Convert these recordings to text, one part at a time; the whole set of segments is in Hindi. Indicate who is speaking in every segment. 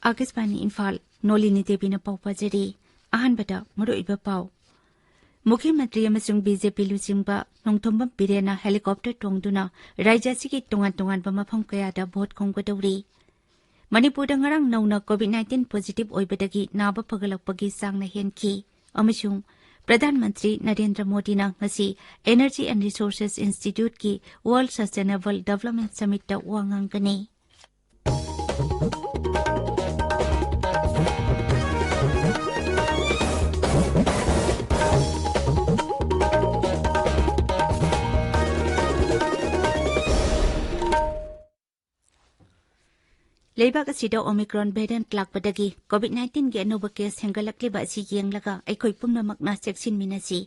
Speaker 1: आकाशवाणी इम्फाल नोलिनी देवी पाउ पाजरी अहनबदा मरुइबा पाउ मुख्यमंत्री अमसुंग बीजेपी लुचिंगबा नोंथोंबम बिरेना हेलीकॉप्टर टोंगदुना राज्यसिगी तोंगान तोंगानबा मफम कयादा भोट खोंगदौरी मणिपुरदा ngarang नौना कोविड-19 पॉजिटिव ओइबदगी नाबा फगलकपगी सांगना हेनखी अमसुंग प्रधानमंत्री नरेंद्र मोदी ना ngasi energy and resources institute की वर्ल्ड सस्टेनेबल डेवलपमेंट समिट ता वांगांगनी लेबाक असिदा ओमिक्रॉन वेरिएंट लाकपदगी कोविड-19 के अनोबा केस हेंगलक्लेबा असि येंगलगा अखोय पुमनमकना चेक्सिन मिनसी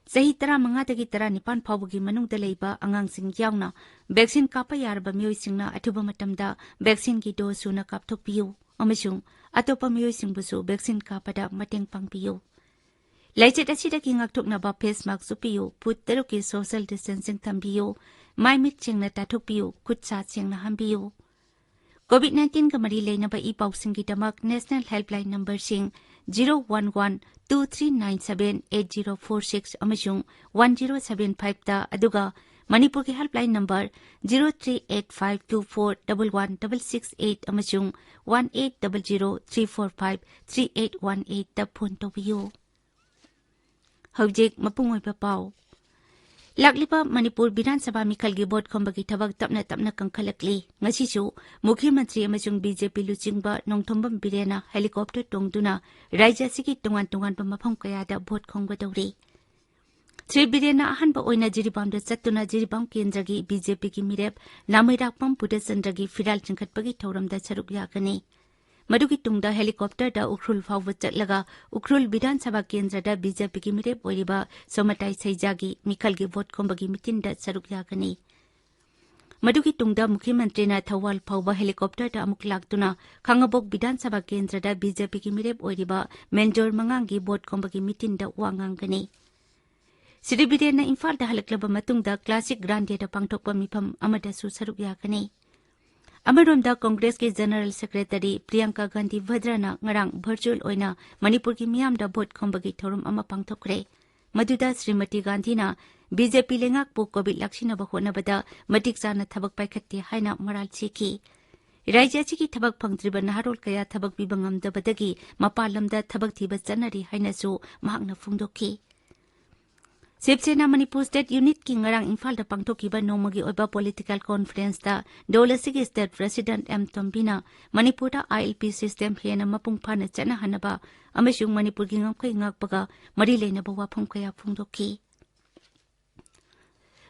Speaker 1: सही 15 दगी 19 फावगी मनुंगदा लेबा अंगांगसिंग यावना वैक्सीन कापा यारबा मियोयसिंगना अथुबा मतमदा वैक्सीन की डोज सुना कापथोपियु अमसुंग अतोपा मियोयसिंगबुसु वैक्सीन कापदा मटेंग पांगपियु लाइचेट असिदगी ngakthoknaba फेस मास्क सुपियु फुट 3 की सोशल डिस्टेंसिंग थंबियु माइमिट चेंगना ताथोपियु खुदसा चेंगना हंबियु कोविड-19 का मरी लेनबा ई पाउसिंग की दमक नेशनल हेल्पलाइन नंबर सिंग 01123978046 अमसुंग 1075 ता अदुगा मणिपुर की हेल्पलाइन नंबर 0385241168 अमसुंग 180034538818 ता फोन तौबियु हौजिक मपुंग ओइबा पाउ लाकलिबा मणिपुर विधानसभा मिखलगी बोर्ड खोंबगी थबक तपना तपना कंखलकली ngasisu मुख्यमंत्री अमसुंग बीजेपी लुचिंगबा नोंथोंबम बिरेना हेलीकॉप्टर टोंगदुना राज्यसिगी तोंगान तोंगानबा मफम कयादा भोट खोंगदौरी श्री बिरेना अहनबा ओइना जिरिबामदा चत्तुना जिरिबाम केंद्रगी बीजेपी की मिरेप नामैराकपम पुदचंद्रगी फिराल चिंखटपगी थौरमदा सरुक यागनी मदुगी तुंगदा हेलीकॉप्टर दा उखरुल फावबा चटलगा उखरुल विधानसभा केंद्र दा बीजेपी की मिरेप ओइरिबा सोमताई सैजागी मिखलगी वोट खोंबगी मिटिन दा सरुक यागनी मदुगी तुंगदा मुख्यमंत्री ना थवाल फावबा हेलीकॉप्टर दा अमुक लागतुना खंगबोक विधानसभा केंद्र दा बीजेपी की मिरेप ओइरिबा मेंजोर मंगांगी वोट खोंबगी मिटिन दा वांगांगनी श्री बिरेना इम्फाल दा हलक्लबा मतुंगदा क्लासिक ग्रांडे दा पांगथोकपा मिफम अमदासु सरुक यागनी अमरोमदा कांग्रेस के जनरल सेक्रेटरी प्रियंका गांधी भद्राना ngarang virtual ओइना मणिपुर की मियामदा भोट खोंबगी थौरम अमा पांगथोकरे मदुदा श्रीमती गांधीना बीजेपी लेंगाकपु कोविड लाक्सिनबा होनबदा मटिक चाना थबक पाइखत्ते हाइना मराल छिकी राज्यसिगी थबक फंगद्रिबा नहारोल कया थबक बिबंगमदबदगी मपालमदा थबक थिबा चनरी हाइनासु महाकना फुंगदोकी शिवसेना मणिपुर स्टेट यूनिट की ngarang इम्फाल दा पांगथोकीबा नोमगी ओइबा पॉलिटिकल कॉन्फ्रेंस दा डोलसिगी स्टेट प्रेसिडेंट एम तोम्बिना मणिपुर दा आईएलपी सिस्टम हेना मपुंग फाना चना हनबा अमसुंग मणिपुर की ngamkhai ngakpaga मरी लेनबा वाफम कया फुंगदोकी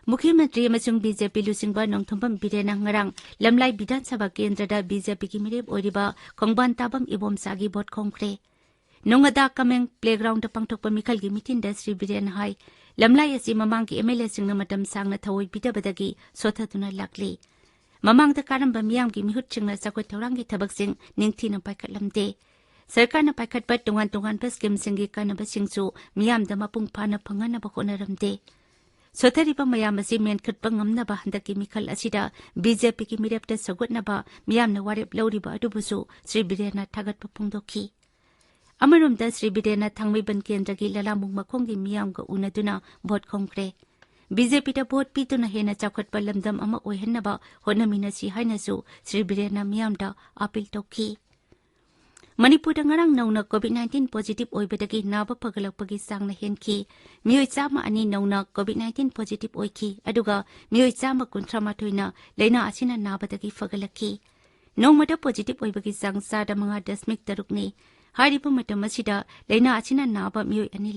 Speaker 1: मुख्यमंत्री अमसुंग बीजेपी लुसिंगबा नोंथोंबम बिरेना ngarang लमलाई विधानसभा केंद्र दा बीजेपी की मिरेप ओइरिबा खोंगबान ताबम इबोम सागी भोट खोंखरे नोंगदा कमेंग प्लेग्राउंड पांगथोकपा मिखलगी मिटिन दा श्री बिरेना हाई लमलाई असि ममांग की एमएलए सिंगना मतम सांगना थवoi बिदबदगी सोथतुना लाकली ममांग दा कारंबा मियाम की मिहुत सिंगना सकोय थौरांगी थबक सिंग निंगथीना पाइखटलमदे सरकारना पाइखटपा तोंगान तोंगान स्कीम सिंगी कानबा सिंगसु मियाम दा मपुंग फाना फंगनबा होनरमदे सोथरिबा मयाम असि मेनखटपा ngamnaba handaki मिखल असिदा बीजेपी की मिरेपता सगुतनबा मियामना वारेप लौरिबा अदुबुसु श्री बिरेना थागतपा फुंगदोकी अमरोमदा श्री बिरेना थांगमैबन केंद्र की ललामुंग मखोंगी मियामगा उनदुना भोट खोंखरे बीजेपी दा भोट पीतुना हेना चाखटपा लमदम अमा ओइहन्नबा होनमिनसी हाइनासु श्री बिरेना मियामदा अपील तौखी मणिपुर दा ngarang नौना कोविड-19 पॉजिटिव ओइबदगी नाबा फगलकपगी सांगना हेनखी मियोय चामा अनि नौना कोविड-19 पॉजिटिव ओइखी अदुगा मियोय चामा 38 ना लेना असिना नाबदगी फगलकी नौमदा पॉजिटिव ओइबगी सांग 5.3 हारिबा मतम असिदा लेना असिना नाबा मियोय अनि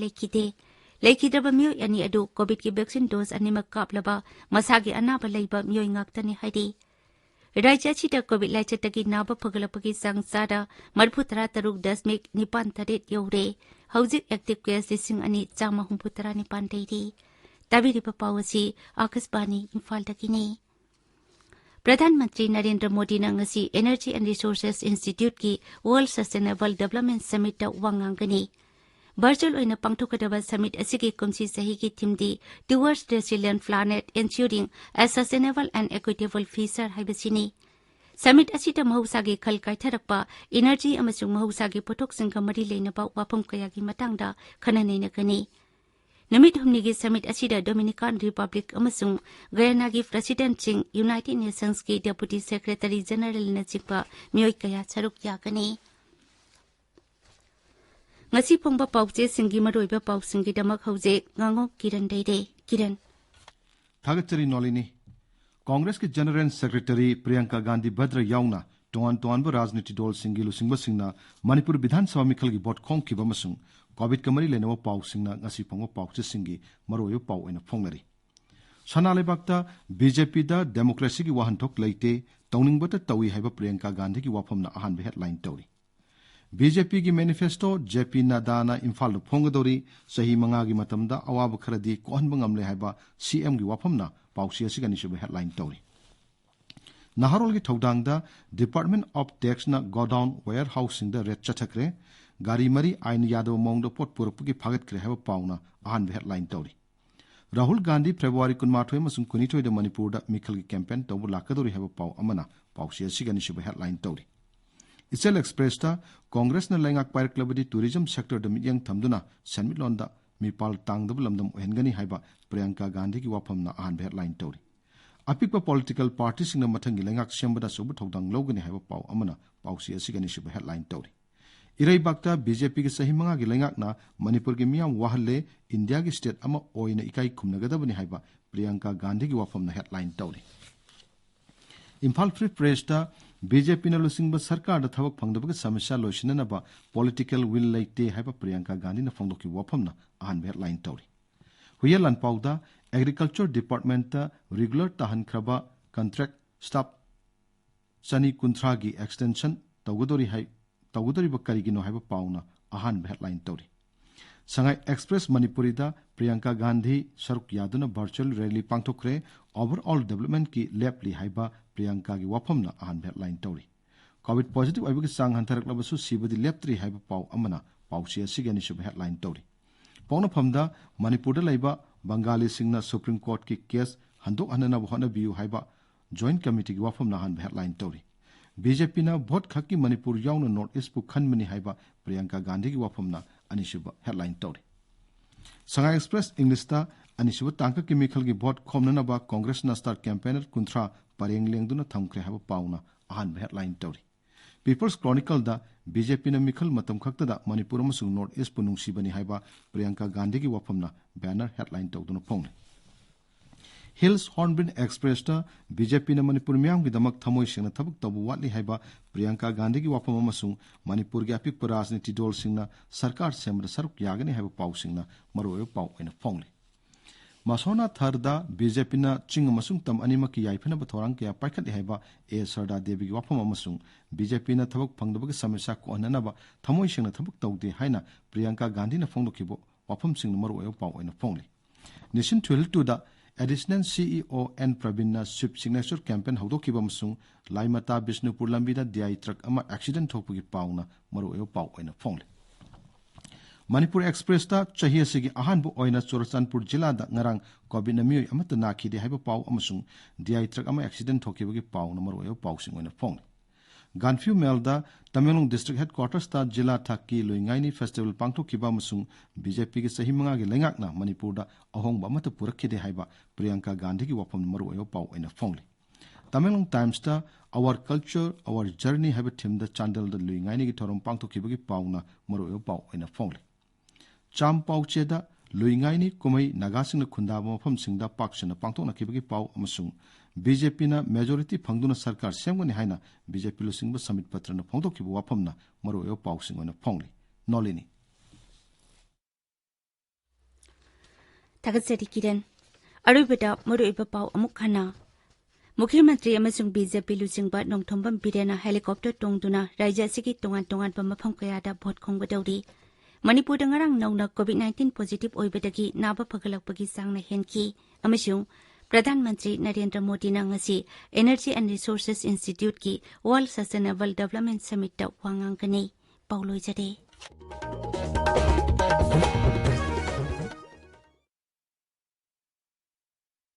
Speaker 1: लेखिद्रबा मियोय अनि अदु कोविड की वैक्सीन डोज अनिमक कापलबा मसागी अनाबा लैबा मियोय ngakतनी हाइदि राज्य असिदा कोविड लाइचतगी नाबा फगलपगी सांग 73.98 you're हौजिक active case 2,939 दैरि ताबिरिबा पावसी Akashvani Imphal दगिनी प्रधानमंत्री नरेंद्र मोदी ने ngasi Energy and Resources Institute की World Sustainable Development Summit ता वांगांगनी Virtual oina pangthokadaba summit asigi kumsi sahi ki theme di Towards Resilient Planet Ensuring a Sustainable and Equitable Future haibasini Summit asita mahusagi khal kaitharakpa energy amasung mahusagi pothok singka mari leinaba wapam kaya ki matangda khananena kani Namit humnigi summit asida Dominican Republic amasung Guyana gi President Singh United Nations ki Deputy Secretary General na chikpa miyoi kaya saruk yakani ngasi pongba pauche singi maroiba pau singi damak hauze Ngangom Kiran deide Kiran
Speaker 2: Thagachari Nolini Congress के जनरल सेक्रेटरी प्रियंका गांधी भद्र याउना तोन राजनीति दल सिंगिलु सिंगबा सिंगना मणिपुर विधानसभा मिखल की वोट खोंखिब अमसुंग कोविड कमरी लेनव पाउ सिंगना ngasi पंगो पाउचे सिंगी मरोयो पाउ ओइन फोंगनरी सनालेबाक्ता बीजेपी दा डेमोक्रेसी की वाहनथोक लेते तौनिंगबत तवी हाइबा प्रियंका गांधी की वाफमना अहान हेडलाइन तौरी बीजेपी की मैनिफेस्टो जेपी नड्डाना इम्फाल फोंगदौरी सही मंगा की मतमदा अवाब खरदी कोहनब ngamle हाइबा सीएम की वाफमना पाउसी असिगनि सुबे हेडलाइन तौरी नाहरोल की थौदांगदा डिपार्टमेंट ऑफ टैक्स ना गोडाउन वेयर हाउसिंग द रेट चथकरे गारी मरी आइन यादव मोंगदो पोट पुरपु की फागतकरे हेबा पाउना अहान हेडलाइन तौरी राहुल गांधी फेब्रुआरी 28 मसुं 22 द मणिपुर दा मिखल की कैंपेन तौबु लाकदोरी हेबा पाउ अमना पाउसी असिगनि सुबे हेडलाइन तौरी इसेल एक्सप्रेस ता कांग्रेस ना लैंगाक पायरक्लबदी टूरिज्म सेक्टर द मियंग थमदुना सनमिलोंदा मिपाल तांगदब लमदम ओहेनगनी हाइबा प्रियंका गांधी की वाफमना अहान हेडलाइन तौरी अपिकपा पॉलिटिकल पार्टी सिंगना मथंगी लैंगाक सेंबदा सुबु थौदांग लौगनी हाइबा पाउ अमना पाउसी असिगनि सुबे हेडलाइन तौरी इरैबाक्ता बीजेपी के सही मंगा की लैंगाकना मणिपुर की मियाम वाहले इंडिया की स्टेट अमा ओइना इकाई खुमनगदबनी हाइबा प्रियंका गांधी की वाफमना हेडलाइन तौरी इम्फाल फ्री प्रेस ता बीजेपी न लुसिंगबा सरकार दा थबक फंगदबगे समस्या लोइसिननबा पॉलिटिकल विल लेते हाइबा प्रियंका गांधी न फंगदोकी वाफमना अहान हेडलाइन तौरी हुयलन पाउदा एग्रीकल्चर डिपार्टमेंट ता रेगुलर ताहन खरबा कॉन्ट्रैक्ट स्टाफ सनी कुंथ्रा की एक्सटेंशन तौगदोरी बकरिगिनो हाइबा पाउना अहान हेडलाइन तौरी संगाई एक्सप्रेस मणिपुरी दा प्रियंका गांधी सरुक यादुना वर्चुअल रैली पांगथोखरे ओवरऑल डेवलपमेंट की लेपली हाइबा प्रियंका की वाफमना अहान हेडलाइन तौरी कोविड पॉजिटिव आइबगे सांग हंथरकलबसु सिबदी लेपत्री हाइबा पाउ अमना पाउसी असिगनि सुब हेडलाइन तौरी पौनफमदा मणिपुर दा लैबा बंगाली सिंगना सुप्रीम कोर्ट की केस हंदोक हनना होनबियु हाइबा जॉइंट कमिटी की वाफमना अहान हेडलाइन तौरी बीजेपी ना वोट खकी मणिपुर याउना नॉर्थ ईस्ट पु खनमनी हाइबा प्रियंका गांधी की वाफमना अनिसुब हेडलाइन तौरी संगाई एक्सप्रेस इंग्लिश ता अनिसुब तांका की मिखल की वोट खोमननबा कांग्रेस ना स्टार कैंपेनर कुंथ्रा परेंग लेंगदुना थमख्रे हाइबा पाउना अहान हेडलाइन तौरी पीपल्स क्रॉनिकल दा बीजेपी ना मिखल मतम खक्तदा मणिपुर अमसुंग नॉर्थ ईस्ट पु नुंसीबनी हाइबा प्रियंका गांधी की वाफमना बैनर हेडलाइन तौदुना फोंगले हिल्स हॉर्नबिल एक्सप्रेस ता बीजेपी ना मणिपुर मियाम की दमक थमोय सेंगना थबक तबु वाटली हाइबा प्रियंका गांधी की वाफम अमसुंग मणिपुर की अपिक राजनीति दल सिंगना सरकार सेमर सरुक यागने हाइबा पाउ सिंगना मरोयो पाउ ओइना फोंगले मासोना थरदा बीजेपी ना चिंग अमसुंग तम अनिमा की याइफना बथोरांग के पाइखत हाइबा ए सरदा देवी की वाफम अमसुंग बीजेपी ना थबक फंगदबगे समस्या को अननबा थमोय सेंगना थबक तौदे हाइना प्रियंका गांधी ना फोंगदोखिबो वाफम सिंग मरोयो पाउ ओइना फोंगले नेशन 12 दा additional CEO N Praveen SVEEP signature campaign हौदोखिबा अमसुंग लाइमता बिष्णुपुर लंबीदा डीआई ट्रक अमा एक्सीडेंट थोकपगी पाउना मरोयो पाउ ओइना फोंगले मणिपुर एक्सप्रेस ता चाही असिगी अहानबु ओइना चुरचानपुर जिला दा ngarang कोविड नमियोय अमत नाखिदे हाइबा पाउ अमसुंग डीआई ट्रक अमा एक्सीडेंट थोकिबगी पाउना मरोयो पाउ सिंग ओइना फोंगले गानफ्यू मेलदा तमेंगलोंग डिस्ट्रिक्ट हेडक्वार्टर्स ता जिला थाकी लोइंगाइनी फेस्टिवल पांगथोखिबा अमसुंग बीजेपी के सही मंगा के लेंगाकना मणिपुर दा अहोंगबा अमत पुरखिदे हाइबा प्रियंका गांधी की वाफम मरोयो पाउ ओइना फोंगले तमेंगलोंग टाइम्स ता आवर कल्चर आवर जर्नी हाइबा थीम दा चांदल दा लोइंगाइनी की थोरम पांगथोखिबगी पाउना मरोयो पाउ ओइना फोंगले चाम पाउचेदा लोइंगाइनी कुमई नागासिंग खुंदाबा मफमसिंगदा पाक्सना पांगथोखिबगी पाउ अमसुंग बीजेपी ना मेजोरिटी फंगदुना सरकार सेमगनी हाइना बीजेपी लुसिंगबा समिट पत्र ना फोंगदोखिबो वाफमना मरोयो पाउसिंग ओइना फोंगले नॉलिनी
Speaker 1: थागतसरी किरण अरुबदा मरोइबा पाउ अमुक खना मुख्यमंत्री अमसुंग बीजेपी लुसिंगबा नोंथोंबम बिरेना हेलीकॉप्टर तोंगदुना राज्य सिगी तोंगान तोंगान मफम कयादा भोट खोंगदौरी मणिपुर नgarang नौना कोविड-19 पॉजिटिव ओइबदगी नाबा फगलकपगी सांगना हेनकी अमसुंग प्रधानमंत्री Narendra Modi ngasi Energy and Resources Institute की World Sustainable Development Summit ꯋꯥ ꯉꯥꯡꯒꯅꯤ ꯄꯥꯎꯂꯣꯏꯖꯔꯦ